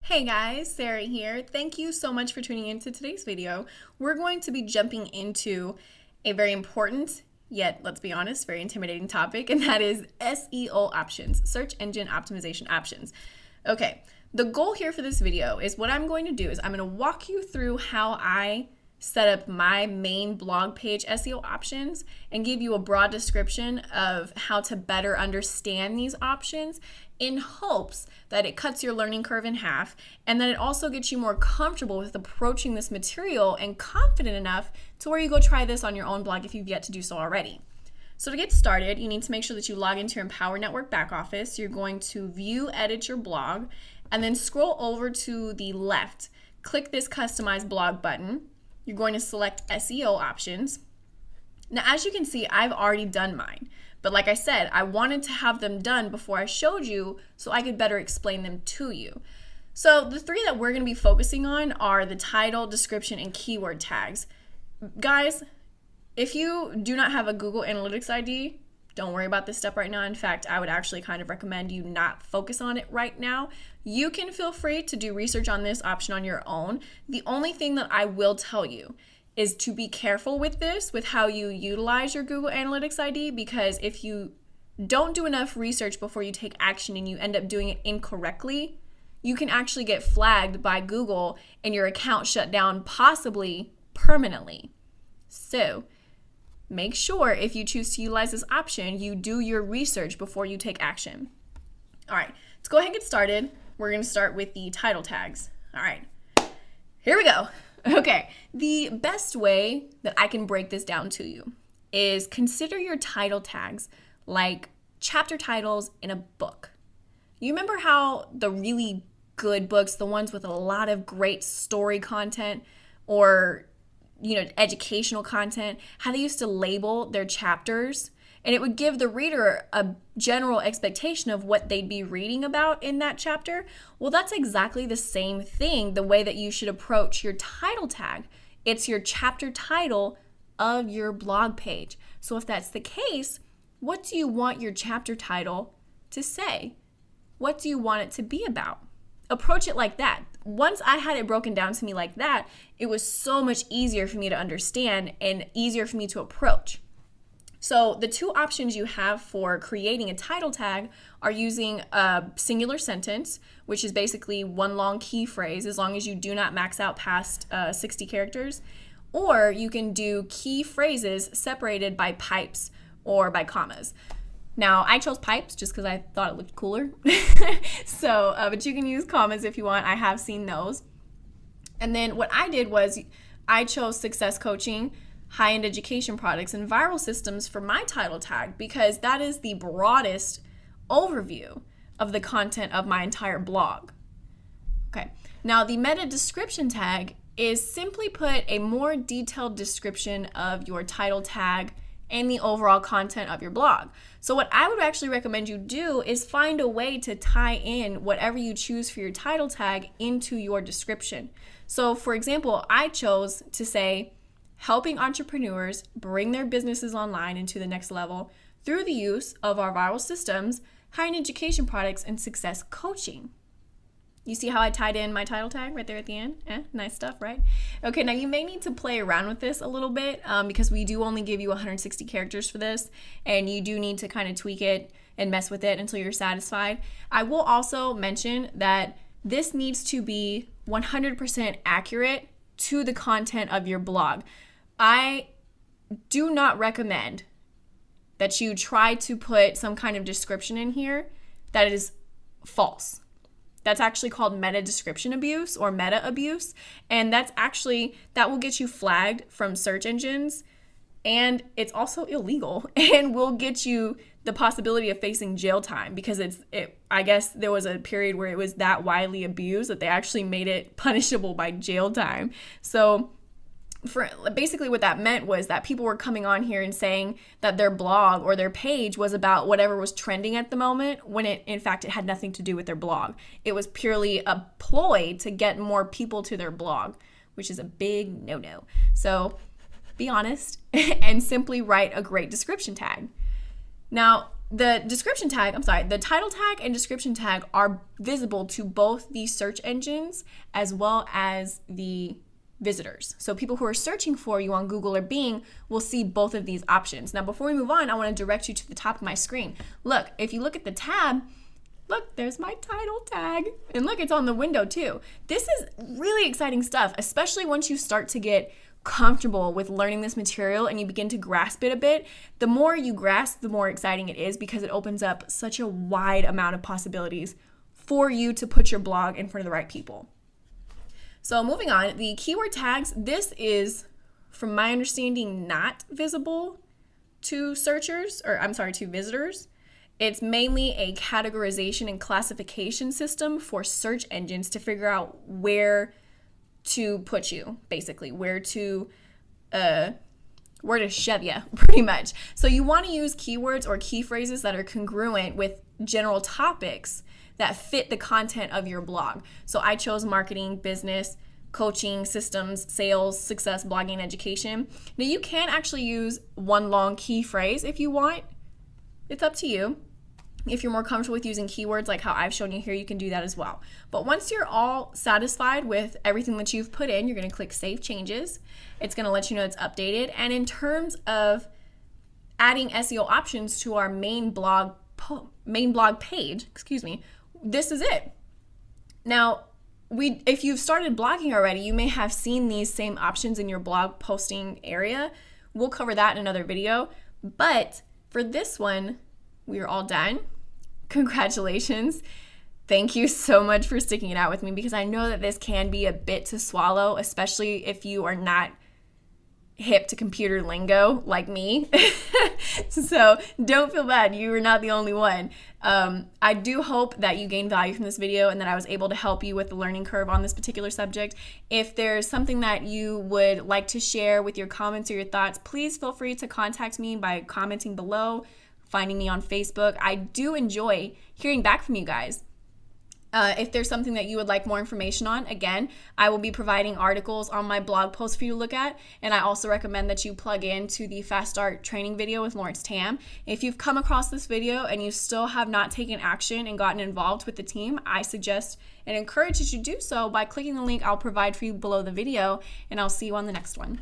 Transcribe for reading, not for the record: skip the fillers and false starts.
Hey guys, Sarah here. Thank you so much for tuning into today's video. We're going to be jumping into a very important, yet let's be honest, very intimidating topic, and that is SEO options, search engine optimization options. Okay, the goal here for this video is what I'm going to do is I'm going to walk you through how I set up my main blog page SEO options and give you a broad description of how to better understand these options in hopes that it cuts your learning curve in half and that it also gets you more comfortable with approaching this material and confident enough to where you go try this on your own blog if you've yet to do so already. So to get started, you need to make sure that you log into your Empower Network back office. You're going to view, edit your blog, and then scroll over to the left. Click this Customize Blog button. You're going to select SEO options. Now, as you can see, I've already done mine. But like I said, I wanted to have them done before I showed you so I could better explain them to you. So the three that we're going to be focusing on are the title, description, and keyword tags. Guys, if you do not have a Google Analytics ID, don't worry about this step right now. In fact, I would actually kind of recommend you not focus on it right now. You can feel free to do research on this option on your own. The only thing that I will tell you is to be careful with this, with how you utilize your Google Analytics ID, because if you don't do enough research before you take action and you end up doing it incorrectly, you can actually get flagged by Google and your account shut down, possibly permanently. So make sure if you choose to utilize this option, you do your research before you take action. All right, let's go ahead and get started. We're going to start with the title tags. All right, here we go. Okay, the best way that I can break this down to you is consider your title tags like chapter titles in a book. You remember how the really good books, the ones with a lot of great story content or educational content, how they used to label their chapters, and it would give the reader a general expectation of what they'd be reading about in that chapter. Well, that's exactly the same thing, the way that you should approach your title tag. It's your chapter title of your blog page. So if that's the case, what do you want your chapter title to say? What do you want it to be about? Approach it like that. Once I had it broken down to me like that, it was so much easier for me to understand and easier for me to approach. So the two options you have for creating a title tag are using a singular sentence, which is basically one long key phrase as long as you do not max out past 60 characters, or you can do key phrases separated by pipes or by commas. Now, I chose pipes just because I thought it looked cooler. But you can use commas if you want. I have seen those. And then what I did was I chose success coaching, high-end education products, and viral systems for my title tag because that is the broadest overview of the content of my entire blog. Okay. Now, the meta description tag is simply put a more detailed description of your title tag and the overall content of your blog. So what I would actually recommend you do is find a way to tie in whatever you choose for your title tag into your description. So for example, I chose to say, helping entrepreneurs bring their businesses online into the next level through the use of our viral systems, high-end education products, and success coaching. You see how I tied in my title tag right there at the end? Nice stuff, right? Okay, now you may need to play around with this a little bit because we do only give you 160 characters for this, and you do need to kind of tweak it and mess with it until you're satisfied. I will also mention that this needs to be 100% accurate to the content of your blog. I do not recommend that you try to put some kind of description in here that is false. That's actually called meta description abuse or meta abuse. And that will get you flagged from search engines. And it's also illegal and will get you the possibility of facing jail time because I guess there was a period where it was that widely abused that they actually made it punishable by jail time. So basically what that meant was that people were coming on here and saying that their blog or their page was about whatever was trending at the moment when in fact it had nothing to do with their blog. It was purely a ploy to get more people to their blog, which is a big no-no. So be honest and simply write a great description tag. Now, the description tag, the title tag and description tag are visible to both the search engines as well as the visitors. So people who are searching for you on Google or Bing will see both of these options. Now, before we move on, I want to direct you to the top of my screen. Look, if you look at the tab, look, there's my title tag. And look, it's on the window too. This is really exciting stuff, especially once you start to get comfortable with learning this material and you begin to grasp it a bit. The more you grasp, the more exciting it is, because it opens up such a wide amount of possibilities for you to put your blog in front of the right people. So moving on, the keyword tags, this is, from my understanding, not visible to searchers, to visitors. It's mainly a categorization and classification system for search engines to figure out where to put you, basically, where to shove you, pretty much. So you want to use keywords or key phrases that are congruent with general topics that fit the content of your blog. So I chose marketing, business, coaching, systems, sales, success, blogging, education. Now you can actually use one long key phrase if you want. It's up to you. If you're more comfortable with using keywords like how I've shown you here, you can do that as well. But once you're all satisfied with everything that you've put in, you're going to click Save Changes. It's going to let you know it's updated. And in terms of adding SEO options to our main blog page, this is it. Now, if you've started blogging already, you may have seen these same options in your blog posting area. We'll cover that in another video. But for this one, we are all done. Congratulations. Thank you so much for sticking it out with me, because I know that this can be a bit to swallow, especially if you are not hip to computer lingo like me. So don't feel bad. You are not the only one. I do hope that you gained value from this video and that I was able to help you with the learning curve on this particular subject. If there's something that you would like to share with your comments or your thoughts, please feel free to contact me by commenting below, finding me on Facebook. I do enjoy hearing back from you guys. If there's something that you would like more information on, again, I will be providing articles on my blog post for you to look at. And I also recommend that you plug into the Fast Start training video with Lawrence Tam. If you've come across this video and you still have not taken action and gotten involved with the team, I suggest and encourage that you do so by clicking the link I'll provide for you below the video, and I'll see you on the next one.